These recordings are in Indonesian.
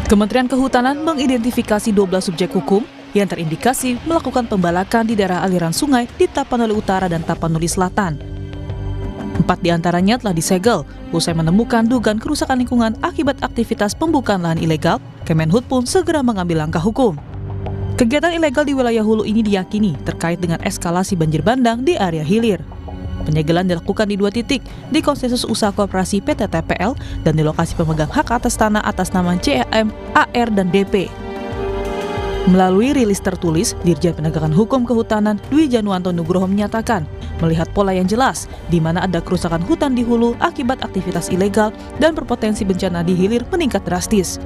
Kementerian Kehutanan mengidentifikasi 12 subjek hukum yang terindikasi melakukan pembalakan di daerah aliran sungai di Tapanuli Utara dan Tapanuli Selatan. 4 diantaranya telah disegel, usai menemukan dugaan kerusakan lingkungan akibat aktivitas pembukaan lahan ilegal. Kemenhut pun segera mengambil langkah hukum. Kegiatan ilegal di wilayah hulu ini diyakini terkait dengan eskalasi banjir bandang di area hilir. Penyegelan dilakukan di 2 titik, di konsensus usaha koperasi PT TPL dan di lokasi pemegang hak atas tanah atas nama CAM, AR, dan DP. Melalui rilis tertulis, Dirjen Penegakan Hukum Kehutanan Dwi Januanto Nugroho menyatakan, melihat pola yang jelas di mana ada kerusakan hutan di hulu akibat aktivitas ilegal dan berpotensi bencana di hilir meningkat drastis.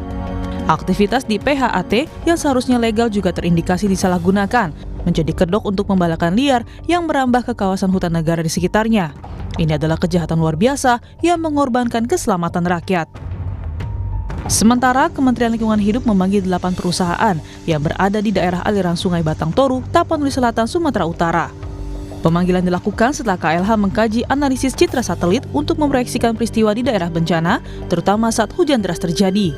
Aktivitas di PHAT yang seharusnya legal juga terindikasi disalahgunakan, menjadi kedok untuk pembalakan liar yang merambah ke kawasan hutan negara di sekitarnya. Ini adalah kejahatan luar biasa yang mengorbankan keselamatan rakyat. Sementara Kementerian Lingkungan Hidup memanggil 8 perusahaan yang berada di daerah aliran Sungai Batang Toru, Tapanuli Selatan, Sumatera Utara. Pemanggilan dilakukan setelah KLH mengkaji analisis citra satelit untuk memproyeksikan peristiwa di daerah bencana, terutama saat hujan deras terjadi.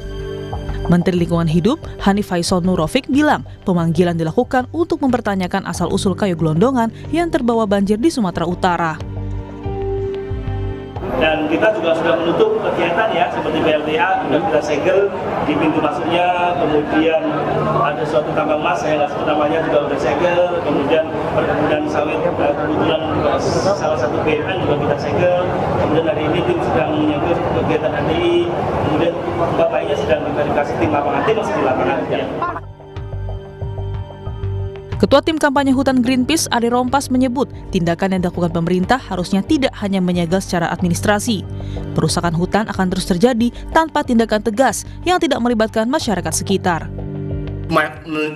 Menteri Lingkungan Hidup Hanif Faisal Nurofik bilang pemanggilan dilakukan untuk mempertanyakan asal-usul kayu gelondongan yang terbawa banjir di Sumatera Utara. Dan kita juga sudah menutup kegiatan ya, seperti BLTA sudah kita segel di pintu masuknya, kemudian ada suatu tambang emas, saya nggak sebut namanya, juga sudah segel, kemudian perkebunan sawit, kebetulan salah satu BUMN juga kita segel, kemudian hari ini tim sedang menyambut kegiatan HDI, kemudian tempat lainnya sedang diverifikasi tim lapangan, tim masih di lapangan. Ya. Ketua Tim Kampanye Hutan Greenpeace, Ade Rompas, menyebut tindakan yang dilakukan pemerintah harusnya tidak hanya menyegel secara administrasi. Perusakan hutan akan terus terjadi tanpa tindakan tegas yang tidak melibatkan masyarakat sekitar.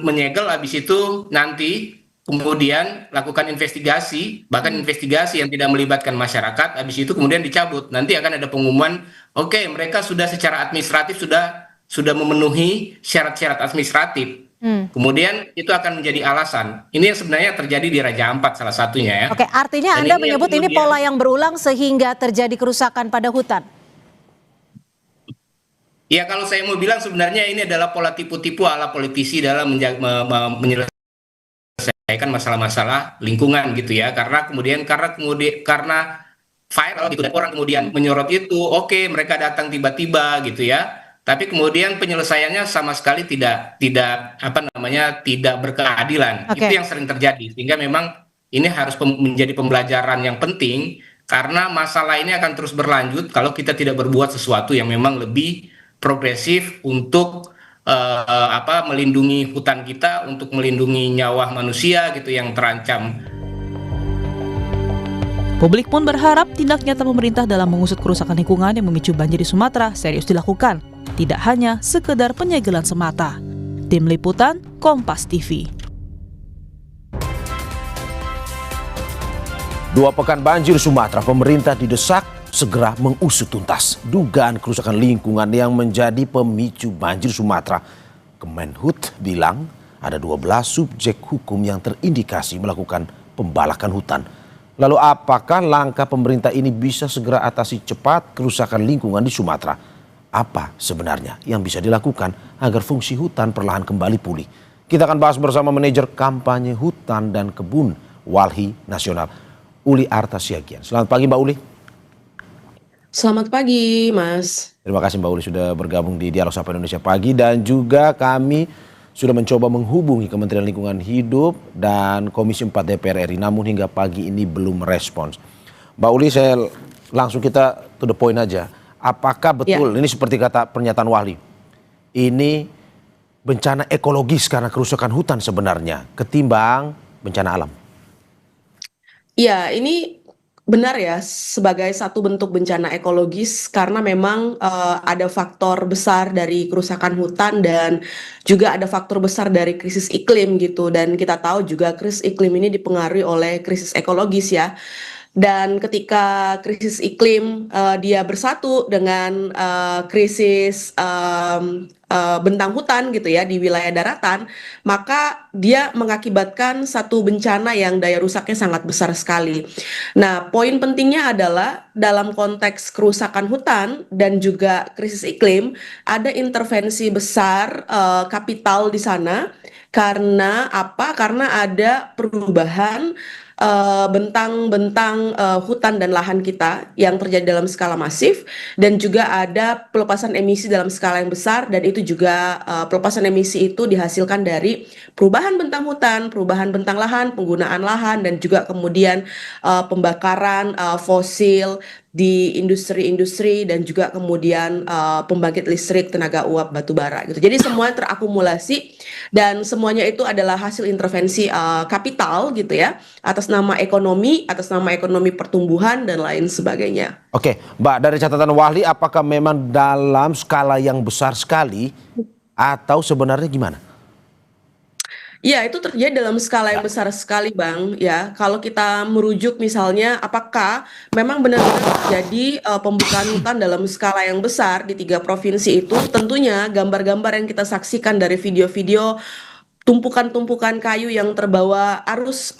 Menyegel habis itu nanti kemudian lakukan investigasi, bahkan investigasi yang tidak melibatkan masyarakat, habis itu kemudian dicabut. Nanti akan ada pengumuman, oke, mereka sudah secara administratif sudah memenuhi syarat-syarat administratif. Kemudian itu akan menjadi alasan. Ini yang sebenarnya terjadi di Raja Ampat salah satunya ya. Oke, artinya Anda menyebut ini pola yang berulang sehingga terjadi kerusakan pada hutan. Ya, kalau saya mau bilang sebenarnya ini adalah pola tipu-tipu ala politisi dalam menyelesaikan masalah-masalah lingkungan gitu ya. Karena viral gitu dan orang kemudian menyorot itu, oke, mereka datang tiba-tiba gitu ya. Tapi kemudian penyelesaiannya sama sekali tidak berkeadilan. Itu yang sering terjadi. Sehingga memang ini harus menjadi pembelajaran yang penting karena masalah ini akan terus berlanjut kalau kita tidak berbuat sesuatu yang memang lebih progresif untuk melindungi hutan kita, untuk melindungi nyawa manusia gitu yang terancam. Publik pun berharap tindak nyata pemerintah dalam mengusut kerusakan lingkungan yang memicu banjir di Sumatera serius dilakukan, tidak hanya sekedar penyegelan semata. Tim Liputan, Kompas TV. 2 pekan banjir Sumatera, pemerintah didesak segera mengusut tuntas dugaan kerusakan lingkungan yang menjadi pemicu banjir Sumatera. Kemenhut bilang ada 12 subjek hukum yang terindikasi melakukan pembalakan hutan. Lalu apakah langkah pemerintah ini bisa segera atasi cepat kerusakan lingkungan di Sumatera? Apa sebenarnya yang bisa dilakukan agar fungsi hutan perlahan kembali pulih? Kita akan bahas bersama manajer kampanye hutan dan kebun Walhi Nasional, Uli Artasiagian. Selamat pagi Mbak Uli. Selamat pagi Mas. Terima kasih Mbak Uli sudah bergabung di Dialog Sapa Indonesia Pagi, dan juga kami sudah mencoba menghubungi Kementerian Lingkungan Hidup dan Komisi 4 DPR RI, namun hingga pagi ini belum merespons. Mbak Uli, kita to the point aja. Apakah betul ini seperti kata pernyataan Walhi, ini bencana ekologis karena kerusakan hutan sebenarnya ketimbang bencana alam? Ya, ini benar ya, sebagai satu bentuk bencana ekologis karena memang ada faktor besar dari kerusakan hutan dan juga ada faktor besar dari krisis iklim gitu. Dan kita tahu juga krisis iklim ini dipengaruhi oleh krisis ekologis ya. Dan ketika krisis iklim dia bersatu dengan krisis bentang hutan gitu ya di wilayah daratan, maka dia mengakibatkan satu bencana yang daya rusaknya sangat besar sekali. Nah, poin pentingnya adalah dalam konteks kerusakan hutan dan juga krisis iklim, ada intervensi besar kapital di sana. Karena apa? Karena ada perubahan bentang-bentang hutan dan lahan kita yang terjadi dalam skala masif, dan juga ada pelepasan emisi dalam skala yang besar, dan itu juga pelepasan emisi itu dihasilkan dari perubahan bentang hutan, perubahan bentang lahan, penggunaan lahan, dan juga kemudian pembakaran fosil di industri-industri, dan juga kemudian pembangkit listrik tenaga uap batu bara gitu. Jadi semua terakumulasi dan semuanya itu adalah hasil intervensi kapital gitu ya, atas nama ekonomi pertumbuhan dan lain sebagainya. Oke, Mbak, dari catatan Wahli, apakah memang dalam skala yang besar sekali atau sebenarnya gimana? Ya, itu terjadi dalam skala yang besar sekali, Bang. Ya, kalau kita merujuk misalnya, apakah memang benar-benar terjadi pembukaan hutan dalam skala yang besar di 3 provinsi itu? Tentunya gambar-gambar yang kita saksikan dari video-video tumpukan-tumpukan kayu yang terbawa arus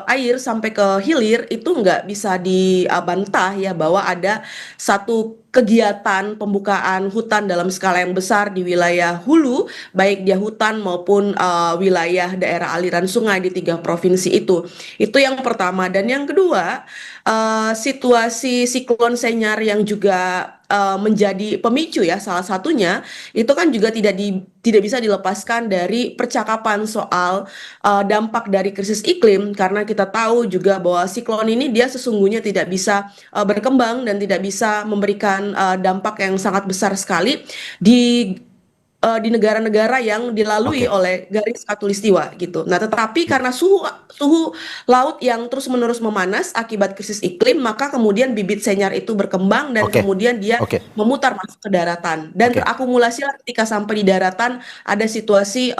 air sampai ke hilir itu nggak bisa dibantah ya, bahwa ada satu kegiatan pembukaan hutan dalam skala yang besar di wilayah hulu, baik dia hutan maupun wilayah daerah aliran sungai di 3 provinsi itu. Itu yang pertama. Dan yang kedua, situasi siklon Senyar yang juga menjadi pemicu ya, salah satunya itu kan juga tidak bisa dilepaskan dari percakapan soal dampak dari krisis iklim, karena kita tahu juga bahwa siklon ini dia sesungguhnya tidak bisa berkembang dan tidak bisa memberikan dampak yang sangat besar sekali di negara-negara yang dilalui oleh garis khatulistiwa gitu. Nah, tetapi karena suhu laut yang terus-menerus memanas akibat krisis iklim, maka kemudian bibit Senyar itu berkembang dan kemudian dia memutar masuk ke daratan, dan terakumulasilah ketika sampai di daratan ada situasi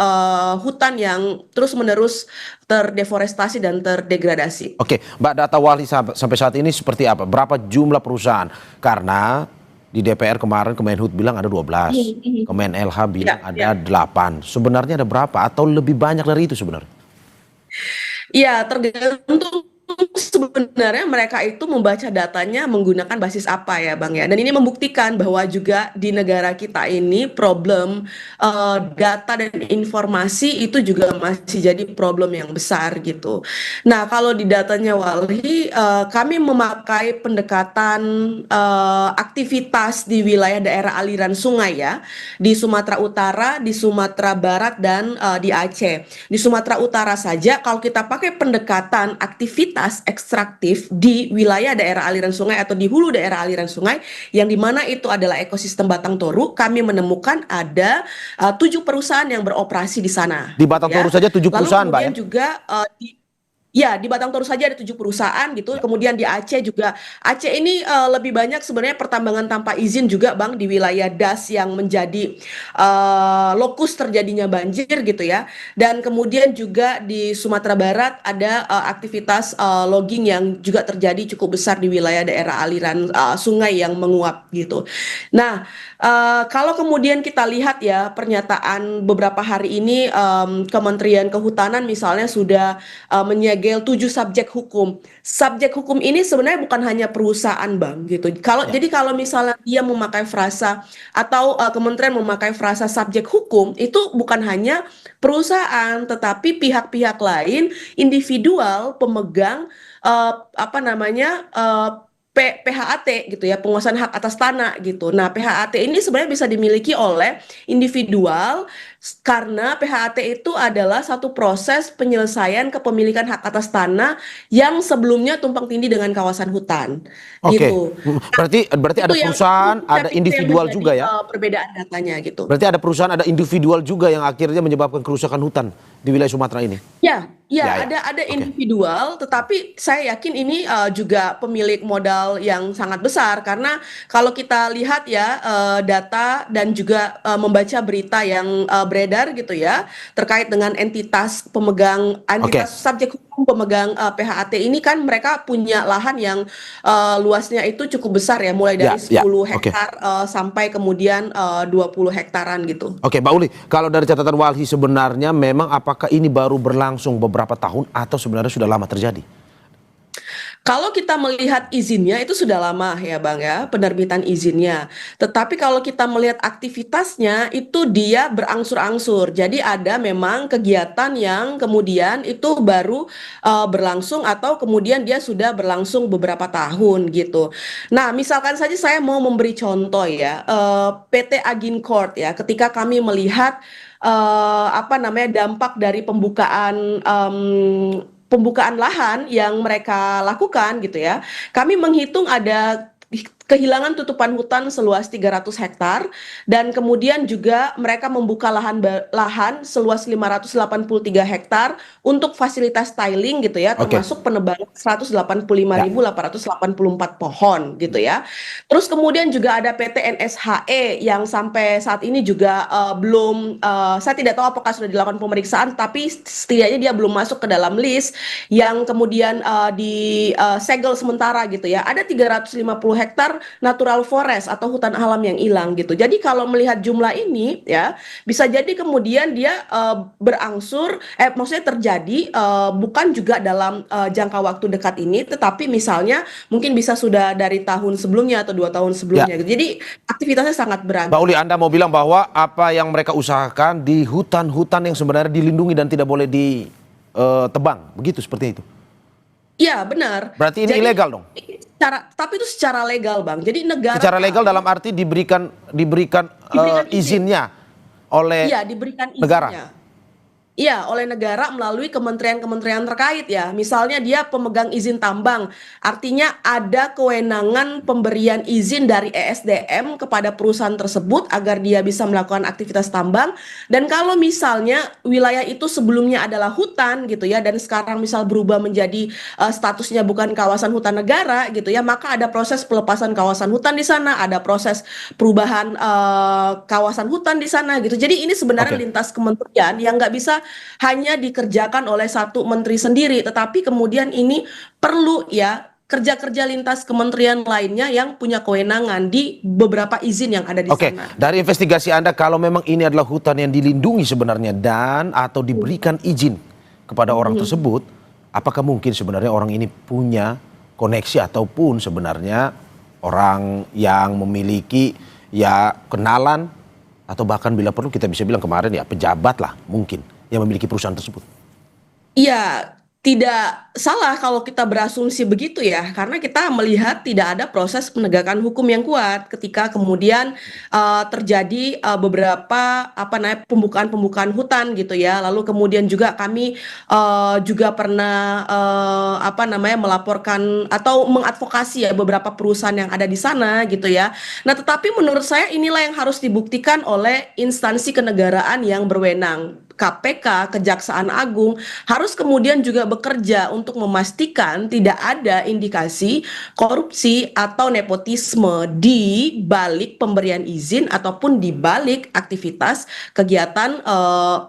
hutan yang terus-menerus terdeforestasi dan terdegradasi. Oke, Mbak, data Wahli sampai saat ini seperti apa? Berapa jumlah perusahaan? Karena di DPR kemarin Kemenhut bilang ada 12, Kemen-LH bilang ada 8. Sebenarnya ada berapa atau lebih banyak dari itu sebenarnya? Ya, tergantung sebenarnya mereka itu membaca datanya menggunakan basis apa ya, Bang ya. Dan ini membuktikan bahwa juga di negara kita ini problem data dan informasi itu juga masih jadi problem yang besar gitu. Nah, kalau di datanya Walhi, kami memakai pendekatan aktivitas di wilayah daerah aliran sungai ya, di Sumatera Utara, di Sumatera Barat, dan di Aceh. Di Sumatera Utara saja, kalau kita pakai pendekatan aktivitas ekstraktif di wilayah daerah aliran sungai atau di hulu daerah aliran sungai, yang dimana itu adalah ekosistem Batang Toru, kami menemukan ada 7 perusahaan yang beroperasi di sana. Di Batang Toru saja 7 perusahaan, Mbak ya? Juga di Batang Toru saja ada 7 perusahaan gitu. Kemudian di Aceh juga. Aceh ini lebih banyak sebenarnya pertambangan tanpa izin juga, Bang, di wilayah Das yang menjadi lokus terjadinya banjir gitu ya. Dan kemudian juga di Sumatera Barat ada aktivitas logging yang juga terjadi cukup besar di wilayah daerah aliran sungai yang menguap gitu. Nah, kalau kemudian kita lihat ya pernyataan beberapa hari ini, Kementerian Kehutanan misalnya sudah menyegel 7 subjek hukum. Subjek hukum ini sebenarnya bukan hanya perusahaan, Bang, gitu. Jadi kalau misalnya dia memakai frasa atau kementerian memakai frasa subjek hukum, itu bukan hanya perusahaan, tetapi pihak-pihak lain, individual pemegang PHAT gitu ya, penguasaan hak atas tanah gitu. Nah, PHAT ini sebenarnya bisa dimiliki oleh individual karena PHAT itu adalah satu proses penyelesaian kepemilikan hak atas tanah yang sebelumnya tumpang tindih dengan kawasan hutan. Gitu. Berarti ada perusahaan, ada individual juga ya? Perbedaan datanya gitu. Berarti ada perusahaan, ada individual juga yang akhirnya menyebabkan kerusakan hutan di wilayah Sumatera ini? Ada individual, tetapi saya yakin ini juga pemilik modal yang sangat besar, karena kalau kita lihat ya data dan juga membaca berita yang beredar gitu ya, terkait dengan entitas subjek hukum pemegang PHAT ini kan mereka punya lahan yang luasnya itu cukup besar ya, mulai dari 10 hektar sampai kemudian 20 hektaran gitu. Oke, Mbak Uli, kalau dari catatan Walhi sebenarnya memang apakah ini baru berlangsung beberapa tahun atau sebenarnya sudah lama terjadi? Kalau kita melihat izinnya itu sudah lama ya Bang ya, penerbitan izinnya. Tetapi kalau kita melihat aktivitasnya itu dia berangsur-angsur. Jadi ada memang kegiatan yang kemudian itu baru berlangsung atau kemudian dia sudah berlangsung beberapa tahun gitu. Nah, misalkan saja saya mau memberi contoh ya, PT Agincourt ya, ketika kami melihat dampak dari pembukaan lahan yang mereka lakukan gitu ya. Kami menghitung ada kehilangan tutupan hutan seluas 300 hektar dan kemudian juga mereka membuka lahan seluas 583 hektar untuk fasilitas tiling gitu ya, termasuk penebangan 185.884 pohon gitu ya. Terus kemudian juga ada PT NSHE yang sampai saat ini juga saya tidak tahu apakah sudah dilakukan pemeriksaan, tapi setidaknya dia belum masuk ke dalam list yang kemudian disegel sementara gitu ya. Ada 350 hektar natural forest atau hutan alam yang hilang gitu. Jadi kalau melihat jumlah ini ya, bisa jadi kemudian dia maksudnya terjadi bukan juga dalam jangka waktu dekat ini, tetapi misalnya mungkin bisa sudah dari tahun sebelumnya atau 2 tahun sebelumnya gitu. Jadi aktivitasnya sangat beragam. Mbak Uli, Anda mau bilang bahwa apa yang mereka usahakan di hutan-hutan yang sebenarnya dilindungi dan tidak boleh ditebang, begitu seperti itu? Iya, benar. Berarti ini ilegal dong? Tapi itu secara legal, Bang. Jadi negara secara legal dalam arti diberikan izinnya oleh negara. Iya, oleh negara melalui kementerian-kementerian terkait ya. Misalnya dia pemegang izin tambang, artinya ada kewenangan pemberian izin dari ESDM kepada perusahaan tersebut agar dia bisa melakukan aktivitas tambang. Dan kalau misalnya wilayah itu sebelumnya adalah hutan gitu ya, dan sekarang misal berubah menjadi statusnya bukan kawasan hutan negara gitu ya, maka ada proses pelepasan kawasan hutan di sana, ada proses perubahan kawasan hutan di sana gitu. Jadi ini sebenarnya lintas kementerian yang nggak bisa hanya dikerjakan oleh satu menteri sendiri, tetapi kemudian ini perlu ya kerja-kerja lintas kementerian lainnya yang punya kewenangan di beberapa izin yang ada di sana. Dari investigasi Anda, kalau memang ini adalah hutan yang dilindungi sebenarnya dan atau diberikan izin kepada orang tersebut, apakah mungkin sebenarnya orang ini punya koneksi ataupun sebenarnya orang yang memiliki ya kenalan atau bahkan bila perlu kita bisa bilang kemarin ya pejabat lah mungkin yang memiliki perusahaan tersebut? Iya, tidak salah kalau kita berasumsi begitu ya, karena kita melihat tidak ada proses penegakan hukum yang kuat ketika kemudian terjadi beberapa pembukaan hutan gitu ya. Lalu kemudian juga kami juga pernah melaporkan atau mengadvokasi ya beberapa perusahaan yang ada di sana gitu ya. Nah, tetapi menurut saya inilah yang harus dibuktikan oleh instansi kenegaraan yang berwenang. KPK, Kejaksaan Agung harus kemudian juga bekerja untuk memastikan tidak ada indikasi korupsi atau nepotisme di balik pemberian izin ataupun di balik aktivitas kegiatan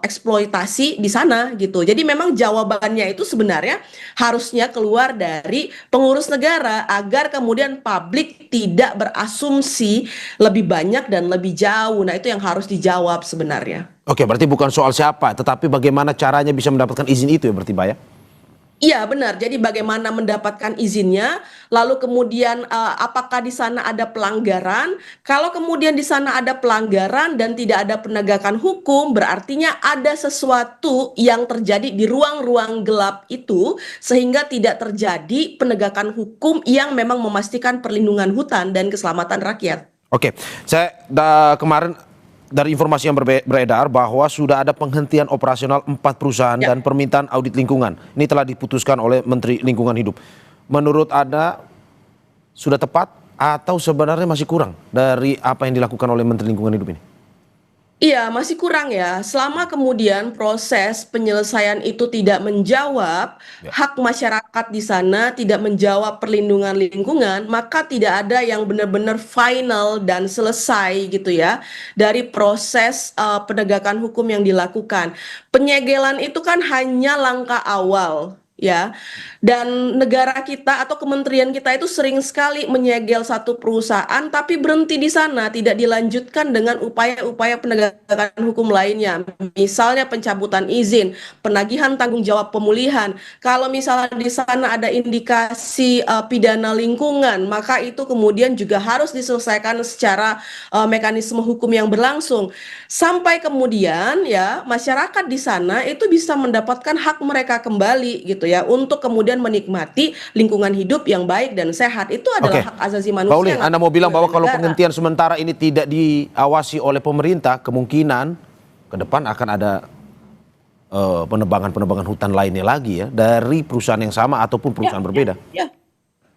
eksploitasi di sana gitu. Jadi memang jawabannya itu sebenarnya harusnya keluar dari pengurus negara agar kemudian publik tidak berasumsi lebih banyak dan lebih jauh. Nah, itu yang harus dijawab sebenarnya. Oke, berarti bukan soal siapa, tetapi bagaimana caranya bisa mendapatkan izin itu ya berarti Mbak ya? Iya benar, jadi bagaimana mendapatkan izinnya, lalu kemudian apakah di sana ada pelanggaran, kalau kemudian di sana ada pelanggaran dan tidak ada penegakan hukum, berartinya ada sesuatu yang terjadi di ruang-ruang gelap itu, sehingga tidak terjadi penegakan hukum yang memang memastikan perlindungan hutan dan keselamatan rakyat. Oke, saya kemarin dari informasi yang beredar bahwa sudah ada penghentian operasional 4 perusahaan dan permintaan audit lingkungan. Ini telah diputuskan oleh Menteri Lingkungan Hidup. Menurut Anda sudah tepat atau sebenarnya masih kurang dari apa yang dilakukan oleh Menteri Lingkungan Hidup ini? Iya, masih kurang ya. Selama kemudian proses penyelesaian itu tidak menjawab Ya. hak masyarakat di sana, tidak menjawab perlindungan lingkungan, maka tidak ada yang benar-benar final dan selesai gitu ya dari proses penegakan hukum yang dilakukan. Penyegelan itu kan hanya langkah awal. Ya, dan negara kita atau kementerian kita itu sering sekali menyegel satu perusahaan, tapi berhenti di sana, tidak dilanjutkan dengan upaya-upaya penegakan hukum lainnya. Misalnya pencabutan izin, penagihan tanggung jawab pemulihan. Kalau misalnya di sana ada indikasi pidana lingkungan, maka itu kemudian juga harus diselesaikan secara mekanisme hukum yang berlangsung. Sampai kemudian ya masyarakat di sana itu bisa mendapatkan hak mereka kembali gitu ya untuk kemudian menikmati lingkungan hidup yang baik dan sehat. Itu adalah Oke. hak asasi Pak manusia. Uli, Anda mau bilang bahwa kalau negara. penghentian sementara ini tidak diawasi oleh pemerintah, kemungkinan ke depan akan ada penebangan hutan lainnya lagi ya dari perusahaan yang sama ataupun perusahaan berbeda. Ya.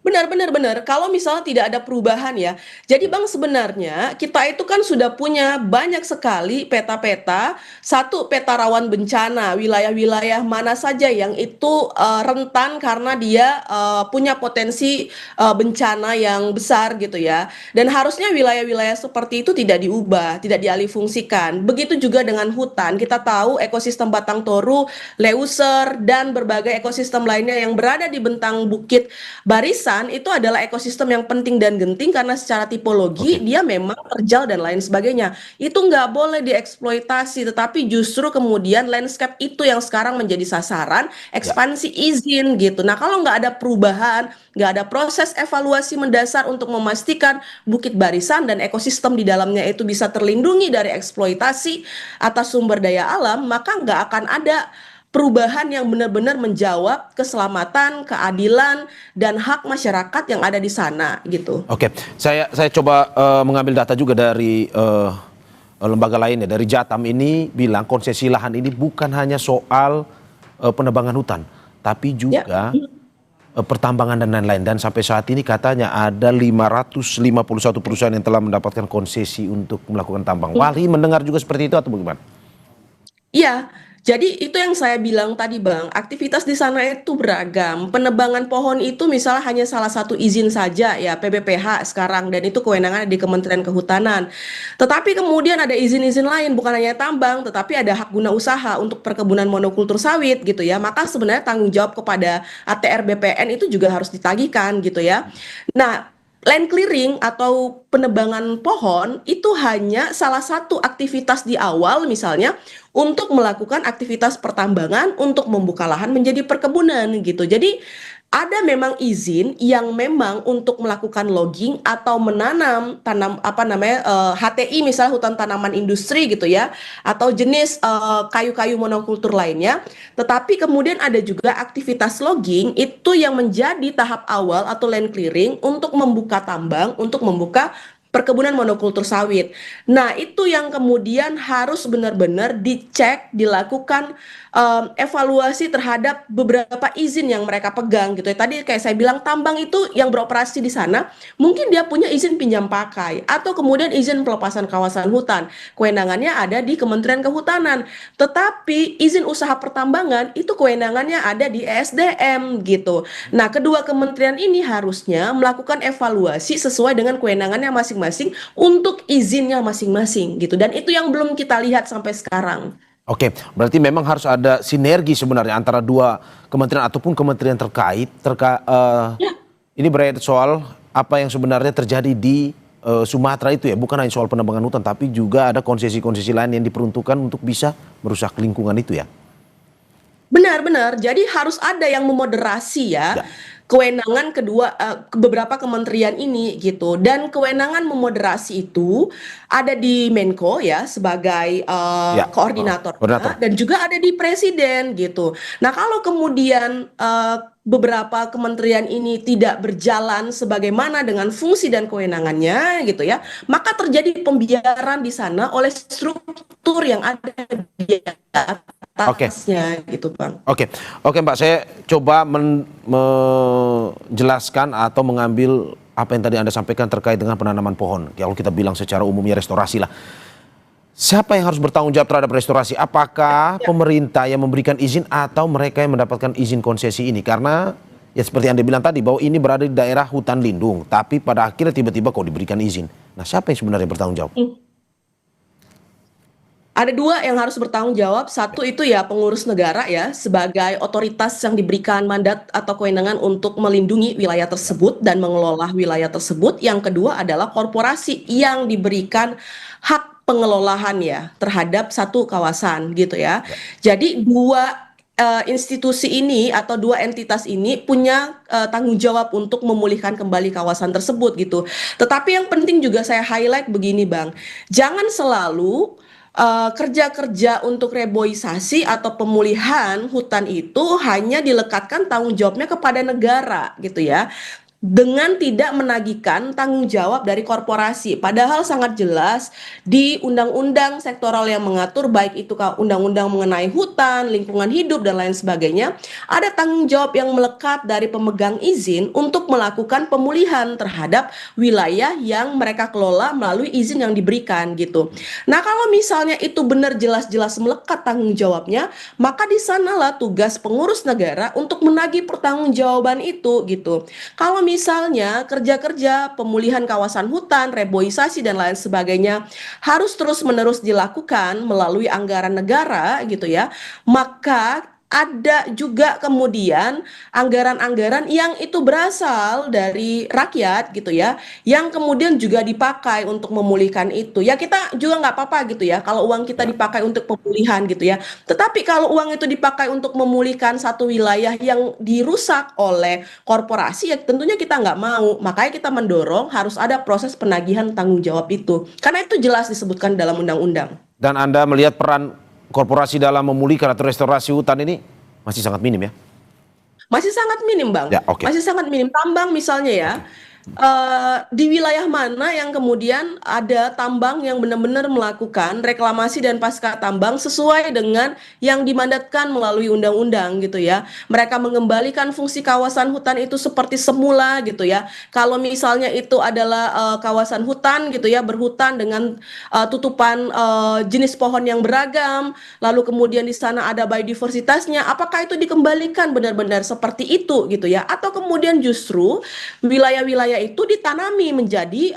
Benar. Kalau misalnya tidak ada perubahan ya. Jadi Bang sebenarnya kita itu kan sudah punya banyak sekali peta-peta. Satu peta rawan bencana, wilayah-wilayah mana saja yang itu rentan karena dia punya potensi bencana yang besar gitu ya. Dan harusnya wilayah-wilayah seperti itu tidak diubah, tidak dialihfungsikan. Begitu juga dengan hutan. Kita tahu ekosistem Batang Toru, Leuser, dan berbagai ekosistem lainnya yang berada di bentang Bukit Barisan itu adalah ekosistem yang penting dan genting karena secara tipologi dia memang terjal dan lain sebagainya. Itu nggak boleh dieksploitasi, tetapi justru kemudian landscape itu yang sekarang menjadi sasaran ekspansi izin gitu. Nah kalau nggak ada perubahan, nggak ada proses evaluasi mendasar untuk memastikan Bukit Barisan dan ekosistem di dalamnya itu bisa terlindungi dari eksploitasi atas sumber daya alam, maka nggak akan ada perubahan yang benar-benar menjawab keselamatan, keadilan, dan hak masyarakat yang ada di sana gitu. Oke, saya coba mengambil data juga dari lembaga lainnya. Dari Jatam ini bilang konsesi lahan ini bukan hanya soal penebangan hutan, tapi juga pertambangan dan lain-lain. Dan sampai saat ini katanya ada 551 perusahaan yang telah mendapatkan konsesi untuk melakukan tambang. Wali mendengar juga seperti itu atau bagaimana? Iya, jadi itu yang saya bilang tadi Bang, aktivitas di sana itu beragam. Penebangan pohon itu misalnya hanya salah satu izin saja ya PBPH sekarang dan itu kewenangan di Kementerian Kehutanan. Tetapi kemudian ada izin-izin lain bukan hanya tambang, tetapi ada hak guna usaha untuk perkebunan monokultur sawit gitu ya. Maka sebenarnya tanggung jawab kepada ATR BPN itu juga harus ditagihkan gitu ya. Nah, land clearing atau penebangan pohon itu hanya salah satu aktivitas di awal misalnya untuk melakukan aktivitas pertambangan untuk membuka lahan menjadi perkebunan gitu. Jadi ada memang izin yang memang untuk melakukan logging atau menanam HTI misalnya hutan tanaman industri gitu ya atau jenis kayu-kayu monokultur lainnya. Tetapi kemudian ada juga aktivitas logging itu yang menjadi tahap awal atau land clearing untuk membuka tambang, untuk membuka perkebunan monokultur sawit. Nah, itu yang kemudian harus benar-benar dicek, dilakukan evaluasi terhadap beberapa izin yang mereka pegang gitu ya. Tadi kayak saya bilang tambang itu yang beroperasi di sana, mungkin dia punya izin pinjam pakai atau kemudian izin pelepasan kawasan hutan. Kewenangannya ada di Kementerian Kehutanan. Tetapi izin usaha pertambangan itu kewenangannya ada di ESDM gitu. Nah, kedua kementerian ini harusnya melakukan evaluasi sesuai dengan kewenangannya masing-masing untuk izinnya masing-masing gitu. Dan itu yang belum kita lihat sampai sekarang. Oke, berarti memang harus ada sinergi sebenarnya antara dua kementerian ataupun kementerian terkait. Ini berkaitan soal apa yang sebenarnya terjadi di Sumatera itu ya, bukan hanya soal penebangan hutan, tapi juga ada konsesi-konsesi lain yang diperuntukkan untuk bisa merusak lingkungan itu ya. Benar. Jadi harus ada yang memoderasi ya. Kewenangan kedua beberapa kementerian ini gitu dan kewenangan memoderasi itu ada di Menko ya sebagai koordinator dan juga ada di presiden gitu. Nah, kalau kemudian beberapa kementerian ini tidak berjalan sebagaimana dengan fungsi dan kewenangannya gitu ya, maka terjadi pembiaran di sana oleh struktur yang ada di atasnya gitu Bang. Oke Mbak, saya coba menjelaskan atau mengambil apa yang tadi Anda sampaikan terkait dengan penanaman pohon. Kalau kita bilang secara umumnya restorasi lah. Siapa yang harus bertanggung jawab terhadap restorasi? Apakah pemerintah yang memberikan izin atau mereka yang mendapatkan izin konsesi ini? Karena ya seperti Anda bilang tadi bahwa ini berada di daerah hutan lindung, tapi pada akhirnya tiba-tiba kok diberikan izin. Nah, siapa yang sebenarnya bertanggung jawab? Ada dua yang harus bertanggung jawab. Satu itu ya pengurus negara ya sebagai otoritas yang diberikan mandat atau kewenangan untuk melindungi wilayah tersebut dan mengelola wilayah tersebut. Yang kedua adalah korporasi yang diberikan hak pengelolaan ya terhadap satu kawasan gitu ya. Jadi dua institusi ini atau dua entitas ini punya tanggung jawab untuk memulihkan kembali kawasan tersebut gitu. Tetapi yang penting juga saya highlight begini Bang, jangan selalu kerja-kerja untuk reboisasi atau pemulihan hutan itu hanya dilekatkan tanggung jawabnya kepada negara gitu ya. Dengan tidak menagihkan tanggung jawab dari korporasi. Padahal sangat jelas di undang-undang sektoral yang mengatur baik itu undang-undang mengenai hutan, lingkungan hidup dan lain sebagainya, ada tanggung jawab yang melekat dari pemegang izin untuk melakukan pemulihan terhadap wilayah yang mereka kelola melalui izin yang diberikan gitu. Nah, kalau misalnya itu benar jelas-jelas melekat tanggung jawabnya, maka di sanalah tugas pengurus negara untuk menagih pertanggungjawaban itu gitu. Kalau misalnya kerja-kerja pemulihan kawasan hutan, reboisasi dan lain sebagainya harus terus-menerus dilakukan melalui anggaran negara gitu ya, maka ada juga kemudian anggaran-anggaran yang itu berasal dari rakyat gitu ya, yang kemudian juga dipakai untuk memulihkan itu. Ya kita juga nggak apa-apa gitu ya, kalau uang kita dipakai untuk pemulihan gitu ya. Tetapi kalau uang itu dipakai untuk memulihkan satu wilayah yang dirusak oleh korporasi, ya tentunya kita nggak mau. Makanya kita mendorong harus ada proses penagihan tanggung jawab itu. Karena itu jelas disebutkan dalam undang-undang. Dan Anda melihat peran korporasi dalam memulihkan atau restorasi hutan ini masih sangat minim ya? Masih sangat minim, Bang. Ya, oke. Masih sangat minim. Tambang misalnya ya, di wilayah mana yang kemudian ada tambang yang benar-benar melakukan reklamasi dan pasca tambang sesuai dengan yang dimandatkan melalui undang-undang gitu ya. Mereka mengembalikan fungsi kawasan hutan itu seperti semula gitu ya. Kalau misalnya itu adalah kawasan hutan gitu ya, berhutan dengan tutupan jenis pohon yang beragam, lalu kemudian di sana ada biodiversitasnya, apakah itu dikembalikan benar-benar seperti itu gitu ya? Atau kemudian justru wilayah-wilayah itu ditanami menjadi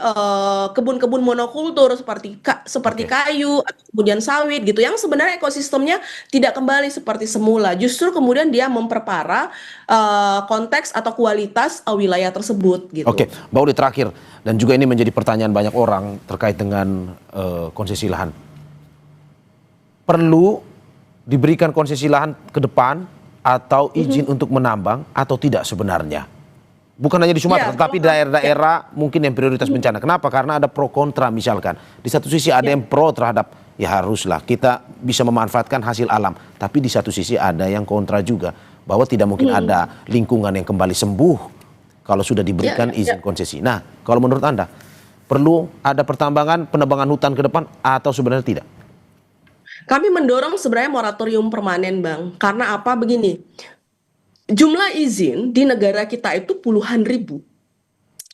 kebun-kebun monokultur seperti kayu atau kemudian sawit gitu yang sebenarnya ekosistemnya tidak kembali seperti semula, justru kemudian dia memperparah konteks atau kualitas wilayah tersebut gitu. Oke, Mbak Uli terakhir, dan juga ini menjadi pertanyaan banyak orang terkait dengan konsesi lahan. Perlu diberikan konsesi lahan ke depan atau izin untuk menambang atau tidak sebenarnya? Bukan hanya di Sumatera, tetapi daerah-daerah mungkin yang prioritas bencana. Kenapa? Karena ada pro kontra misalkan. Di satu sisi ada yang pro terhadap, ya haruslah kita bisa memanfaatkan hasil alam. Tapi di satu sisi ada yang kontra juga. Bahwa tidak mungkin ada lingkungan yang kembali sembuh kalau sudah diberikan izin konsesi. Nah, kalau menurut Anda, perlu ada pertambangan, penebangan hutan ke depan atau sebenarnya tidak? Kami mendorong sebenarnya moratorium permanen, Bang. Karena apa? Begini. Jumlah izin di negara kita itu puluhan ribu.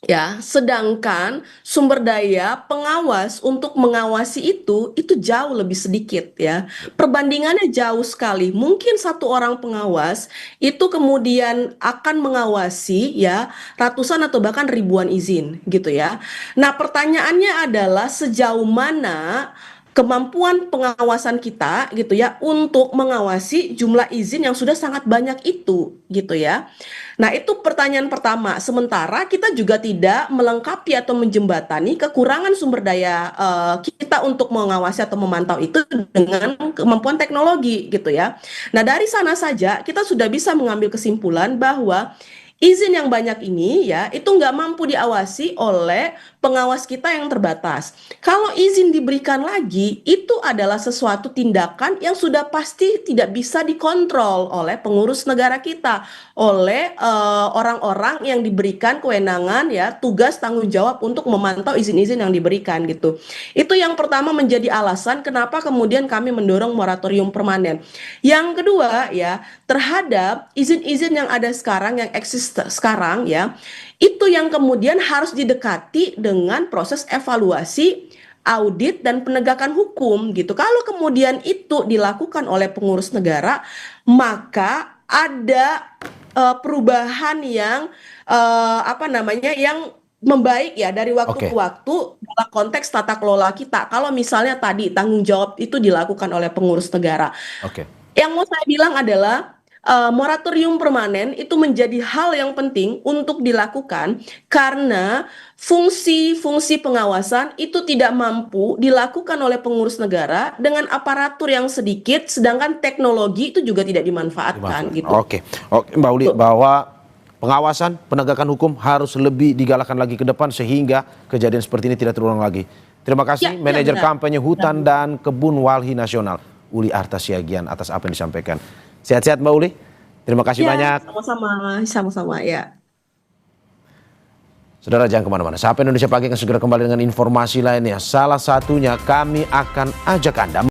Ya, sedangkan sumber daya pengawas untuk mengawasi itu jauh lebih sedikit ya. Perbandingannya jauh sekali. Mungkin satu orang pengawas itu kemudian akan mengawasi ya ratusan atau bahkan ribuan izin gitu ya. Nah, pertanyaannya adalah sejauh mana kemampuan pengawasan kita gitu ya untuk mengawasi jumlah izin yang sudah sangat banyak itu gitu ya. Nah, itu pertanyaan pertama. Sementara kita juga tidak melengkapi atau menjembatani kekurangan sumber daya kita untuk mengawasi atau memantau itu dengan kemampuan teknologi gitu ya. Nah, dari sana saja kita sudah bisa mengambil kesimpulan bahwa izin yang banyak ini ya itu nggak mampu diawasi oleh pengawas kita yang terbatas. Kalau izin diberikan lagi, itu adalah sesuatu tindakan yang sudah pasti tidak bisa dikontrol oleh pengurus negara kita, oleh orang-orang yang diberikan kewenangan ya tugas tanggung jawab untuk memantau izin-izin yang diberikan gitu. Itu yang pertama menjadi alasan kenapa kemudian kami mendorong moratorium permanen. Yang kedua ya terhadap izin-izin yang ada sekarang yang eksis sekarang ya itu yang kemudian harus didekati dengan proses evaluasi audit dan penegakan hukum gitu. Kalau kemudian itu dilakukan oleh pengurus negara, maka ada perubahan yang yang membaik ya dari waktu Oke. ke waktu dalam konteks tata kelola kita. Kalau misalnya tadi tanggung jawab itu dilakukan oleh pengurus negara. Oke. Yang mau saya bilang adalah moratorium permanen itu menjadi hal yang penting untuk dilakukan karena fungsi-fungsi pengawasan itu tidak mampu dilakukan oleh pengurus negara dengan aparatur yang sedikit, sedangkan teknologi itu juga tidak dimanfaatkan gitu. Oke, Mbak Uli, bahwa pengawasan penegakan hukum harus lebih digalakkan lagi ke depan sehingga kejadian seperti ini tidak terulang lagi. Terima kasih Ya, Manajer benar. Kampanye Hutan dan Kebun Walhi Nasional Uli Artasiagian atas apa yang disampaikan. Sehat-sehat Mbak Uli. Terima kasih Ya, banyak. sama-sama ya. Saudara jangan kemana-mana. Sapa Indonesia Pagi akan segera kembali dengan informasi lainnya. Salah satunya kami akan ajak Anda